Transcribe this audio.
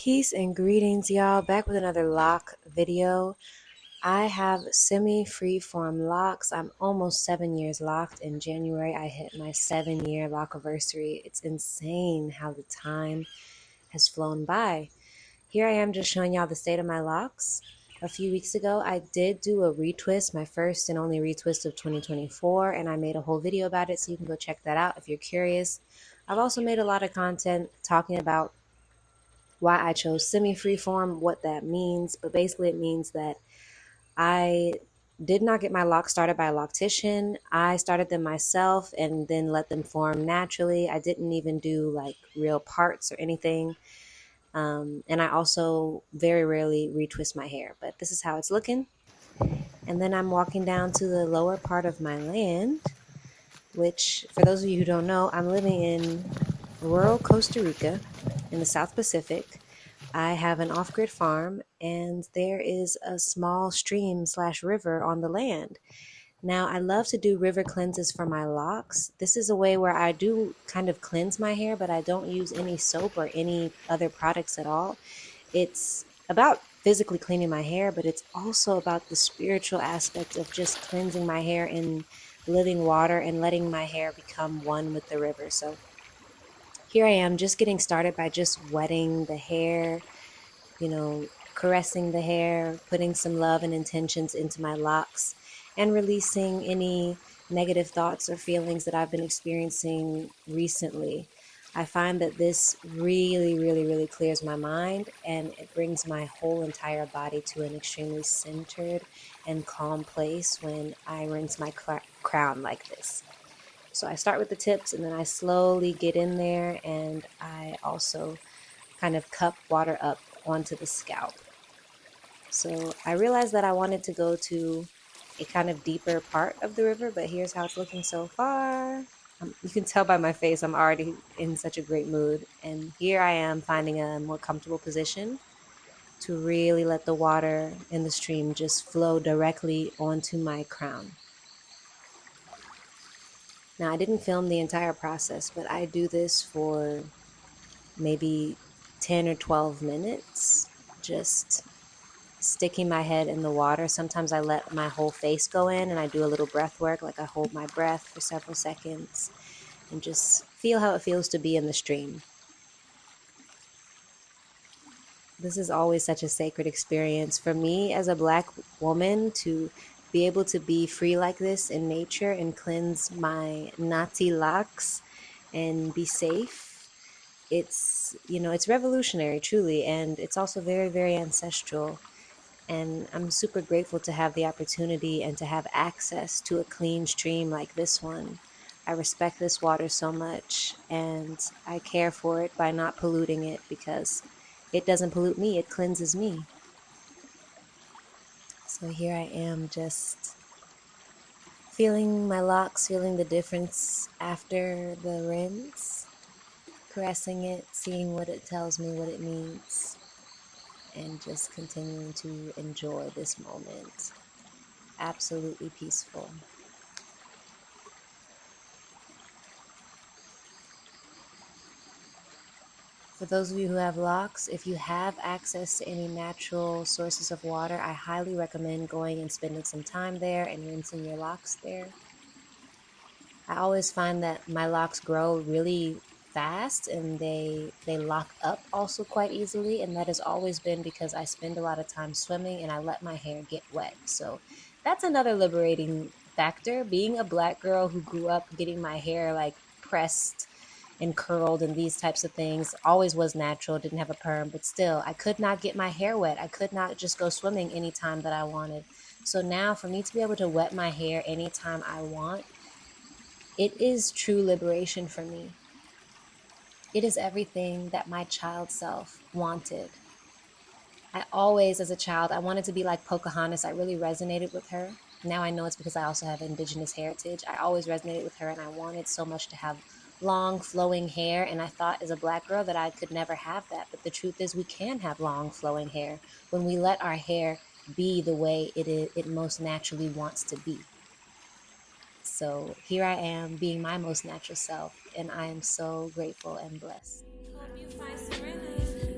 Peace and greetings, y'all. Back with another lock video. I have semi-freeform locks. I'm almost 7 years locked. In January, I hit my 7-year lock anniversary. It's insane how the time has flown by. Here I am just showing y'all the state of my locks. A few weeks ago, I did do a retwist, my first and only retwist of 2024, and I made a whole video about it, so you can go check that out if you're curious. I've also made a lot of content talking about why I chose semi-freeform, what that means, but basically it means that I did not get my locks started by a loctician. I started them myself and then let them form naturally. I didn't even do like real parts or anything. And I also very rarely retwist my hair, but this is how it's looking. And then I'm walking down to the lower part of my land, which for those of you who don't know, I'm living in rural Costa Rica in the South Pacific. I have an off-grid farm and there is a small stream/river on the land. Now, I love to do river cleanses for my locks. This is a way where I do kind of cleanse my hair, but I don't use any soap or any other products at all. It's about physically cleaning my hair, but it's also about the spiritual aspect of just cleansing my hair in living water and letting my hair become one with the river. So here I am just getting started by just wetting the hair, caressing the hair, putting some love and intentions into my locks, and releasing any negative thoughts or feelings that I've been experiencing recently. I find that this really, really, really clears my mind, and it brings my whole entire body to an extremely centered and calm place when I rinse my crown like this. So I start with the tips and then I slowly get in there, and I also kind of cup water up onto the scalp. So I realized that I wanted to go to a kind of deeper part of the river, but here's how it's looking so far. You can tell by my face I'm already in such a great mood. And here I am finding a more comfortable position to really let the water in the stream just flow directly onto my crown. Now, I didn't film the entire process, but I do this for maybe 10 or 12 minutes, just sticking my head in the water. Sometimes I let my whole face go in and I do a little breath work, like I hold my breath for several seconds and just feel how it feels to be in the stream. This is always such a sacred experience for me as a Black woman to be able to be free like this in nature and cleanse my Nati locks and be safe. It's revolutionary, truly, and it's also very, very ancestral. And I'm super grateful to have the opportunity and to have access to a clean stream like this one. I respect this water so much, and I care for it by not polluting it because it doesn't pollute me, it cleanses me. So here I am just feeling my locks, feeling the difference after the rinse, caressing it, seeing what it tells me, what it means, and just continuing to enjoy this moment. Absolutely peaceful. For those of you who have locks, if you have access to any natural sources of water, I highly recommend going and spending some time there and rinsing your locks there. I always find that my locks grow really fast and they lock up also quite easily, and that has always been because I spend a lot of time swimming and I let my hair get wet. So that's another liberating factor. Being a Black girl who grew up getting my hair like pressed and curled and these types of things, always was natural, didn't have a perm, but still I could not get my hair wet. I could not just go swimming anytime that I wanted. So now for me to be able to wet my hair anytime I want, it is true liberation for me. It is everything that my child self wanted. I always, as a child, I wanted to be like Pocahontas. I really resonated with her. Now I know it's because I also have indigenous heritage. I always resonated with her, and I wanted so much to have long flowing hair, and I thought as a Black girl that I could never have that. But the truth is we can have long flowing hair when we let our hair be the way it most naturally wants to be. So here I am being my most natural self, and I am so grateful and blessed. Hope you find serenity.